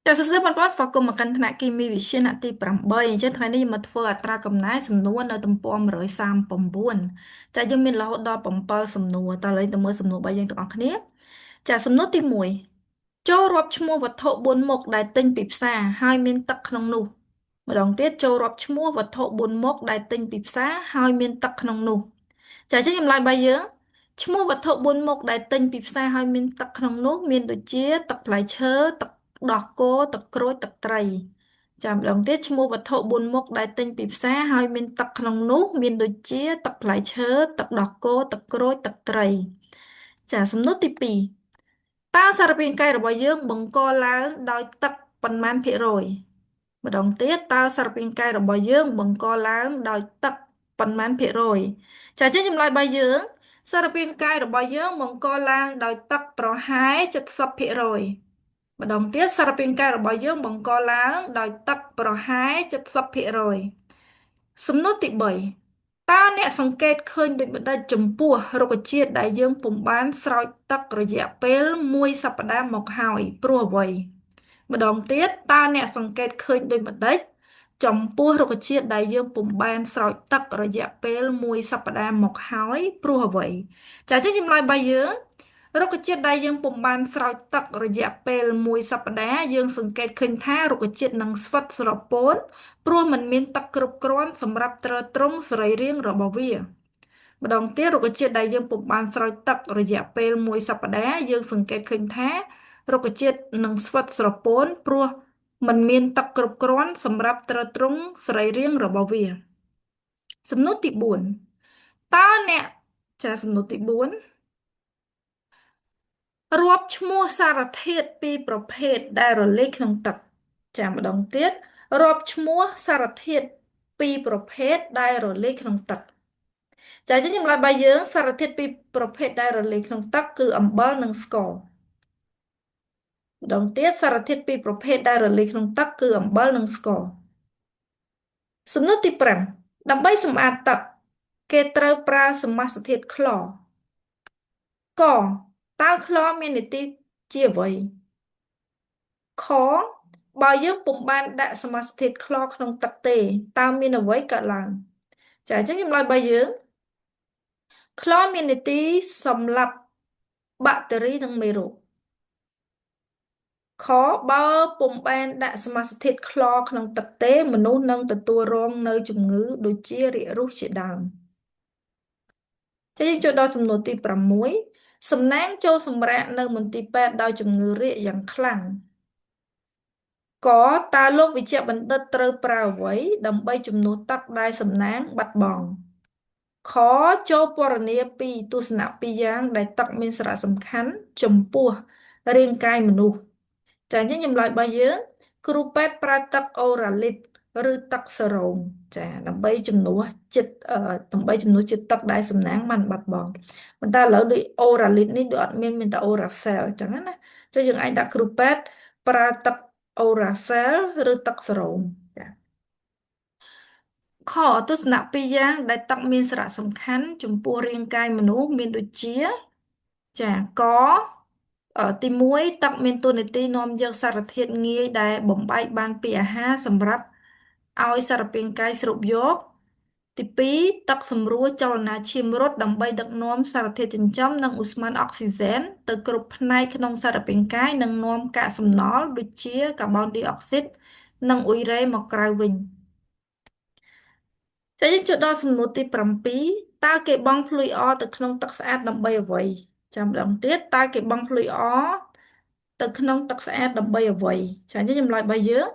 ចាសួស្តីបងប្អូនស្វាគមន៍មកកាន់ថ្នាក់គីមីវិទ្យាថ្នាក់ទី8អញ្ចឹងថ្ងៃនេះយើងមកធ្វើអត្រាកំណែសំណួរនៅទំព័រ139ចាយើងមានរហូតដល់7សំណួរតើឥឡូវទៅមើលសំណួររបស់យើងទាំងអស់គ្នាចាសំណួរទី1ចូលរាប់ឈ្មោះវត្ថុ4មុខដែលទិញពីផ្សារហើយមានទឹកក្នុងនោះម្ដងទៀតចូលរាប់ឈ្មោះវត្ថុ4មុខដែលទិញពីផ្សារហើយមានទឹកក្នុងនោះចាអញ្ចឹងចម្លើយរបស់យើងឈ្មោះវត្ថុ4មុខដែលទិញពីផ្សារហើយមានទឹកក្នុងនោះមានដូចជាទឹកផ្លែឈើទឹកដោះគោទឹកក្រូចទឹកត្រីចាំម្ដងទៀតឈ្មោះវត្ថុ4មុខដែលទិញពីផ្សារហើយមានទឹកក្នុងនោះមានដូចជាទឹកផ្លែឈើទឹកដោះគោទឹកក្រូចទឹកត្រីចាសំណួរទី2តើសារពាង្គកាយរបស់យើងបង្កឡើងដោយទឹកប៉ុន្មានភាគរយម្ដងទៀតតើសារពាង្គកាយរបស់យើងបង្កឡើងដោយទឹកប៉ុន្មានភាគរយចាអញ្ចឹងចម្លើយរបស់យើងសារពាង្គកាយរបស់យើងបង្កឡើងដោយទឹកប្រហែល70%ម្ដងទៀតសារពាង្គកាយរបស់យើងបង្កឡើងដោយទឹកប្រហែល70%សំណួរទី3តើអ្នកសង្កេតឃើញដូចម្តេចចំពោះរុក្ខជាតិដែលយើងពុំបានស្រោចទឹករយៈពេលមួយសប្តាហ៍មកហើយព្រោះអ្វីម្ដងទៀតតើអ្នកសង្កេតឃើញដូចម្តេចចំពោះរុក្ខជាតិដែលយើងពុំបានស្រោចទឹករយៈពេលមួយសប្តាហ៍មកហើយព្រោះអ្វីចាអញ្ចឹងចម្លើយរបស់យើងរុក្ខជាតិដែលយើងពុំបានស្រោចទឹករយៈពេលមួយសប្តាហ៍យើងសង្កេតឃើញថារុក្ខជាតិនឹងស្វិតស្រពោនព្រោះมันមានទឹកគ្រប់គ្រាន់សម្រាប់ទ្រទ្រង់សរីរាង្គរបស់វាម្ដងទៀតរុក្ខជាតិដែលយើងពុំបានស្រោចទឹករយៈពេលមួយសប្តាហ៍យើងសង្កេតឃើញថារុក្ខជាតិនឹងស្វិតស្រពោនព្រោះมันមានទឹកគ្រប់គ្រាន់សម្រាប់ទ្រទ្រង់សរីរាង្គរបស់វាសំណួរទី4តើអ្នកចាសំណួរទី4រាប់ឈ្មោះសារធាតុពីរប្រភេទដែលរលាយក្នុងទឹកចាំម្ដងទៀតរាប់ឈ្មោះសារធាតុពីរប្រភេទដែលរលាយក្នុងទឹកចាអញ្ចឹងចម្លើយរបស់យើងសារធាតុពីរប្រភេទដែលរលាយក្នុងទឹកគឺអំបិលនិងស្ករម្ដងទៀតសារធាតុពីរប្រភេទដែលរលាយក្នុងទឹកគឺអំបិលនិងស្ករសំណួរទី5ដើម្បីសម្អាតទឹកគេត្រូវប្រើសមាសធាតុខ្លរកតើខ្លរមាននីតិជាអ្វីខបើយើងពុំបានដាក់សមាសធាតុខ្លរក្នុងទឹកទេតើមានអ្វីកើតឡើងចាអញ្ចឹងចម្លើយរបស់យើងខ្លរមាននីតិសម្លាប់បាក់តេរីនិងមេរោគខបើពុំបានដាក់សមាសធាតុខ្លរក្នុងទឹកទេមនុស្សនឹងទទួលរងនៅជំងឺដូចជារាគរូសជាដើមចា៎យើងចូលដល់សំណួរទី6សំណាងចូលសម្រាកនៅមន្ទីរពេទ្យដោយជំងឺរាគយ៉ាងខ្លាំងកតើលោកវិជ្ជបណ្ឌិតត្រូវប្រើអ្វីដើម្បីជំនួសទឹកដែលសំណាងបាត់បង់ខចូលពណ៌នាពីទស្សនៈពីរយ៉ាងដែលទឹកមានសារៈសំខាន់ចំពោះរាងកាយមនុស្សចាអញ្ចឹងចម្លើយរបស់យើងគ្រូពេទ្យប្រើទឹកអូរ៉ាលីតឬទឹកសេរ៉ូមចាដើម្បីជំនួសជាតិទឹកដែលសំណាងបានបាត់បង់ប៉ុន្តែឥឡូវដូចអូរ៉ាលីតនេះដូចអត់មានតែអូរ៉ាសែលអញ្ចឹងណាចុះយើងអាចដាក់គ្រូពេទ្យប្រើទឹកអូរ៉ាសែលឬទឹកសេរ៉ូមចាខទស្សនៈពីរយ៉ាងដែលទឹកមានសារៈសំខាន់ចំពោះរាងកាយមនុស្សមានដូចជាចាកទី1ទឹកមានតួនាទីនាំយកសារធាតុងាយដែលបំបែកបានពីអាហារសម្រាប់ឲ្យសារពាង្គកាយស្រូបយកទី2ទឹកសម្រួលចលនាឈាមរត់ដើម្បីដឹកនាំសារធាតុចិញ្ចឹមនិងឧស្ម័នអុកស៊ីសែនទៅគ្រប់ផ្នែកក្នុងសារពាង្គកាយនិងនាំកាកសំណល់ដូចជាកាបូនឌីអុកស៊ីតនិងអ៊ុយរ៉េមកក្រៅវិញចាយើងចូលដល់សំណួរទី7តើគេបង់ភ្លុយអរទៅក្នុងទឹកស្អាតដើម្បីអ្វីចាំម្ដងទៀតតើគេបង់ភ្លុយអរទៅក្នុងទឹកស្អាតដើម្បីអ្វីចាអញ្ចឹងចម្លើយរបស់យើង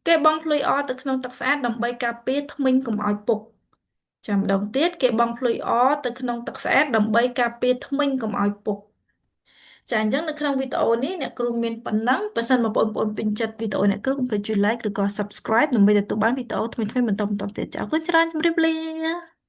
គេបង់ភ្លុយអរទៅក្នុងទឹកស្អាតដើម្បីការពារធ្មេញកុំឲ្យពុកចាំម្ដងទៀតគេបង់ភ្លុយអរទៅក្នុងទឹកស្អាតដើម្បីការពារធ្មេញកុំឲ្យពុកចាអញ្ចឹងនៅក្នុងវីដេអូនេះអ្នកគ្រូមានប៉ុណ្ណឹងបើសិនមកបងប្អូនពេញចិត្តវីដេអូអ្នកគ្រូកុំភ្លេចជួយ like ឬក៏ subscribe ដើម្បីទទួលបានវីដេអូថ្មីៗបន្តទៀតចាអរគុណច្រើនជម្រាបលា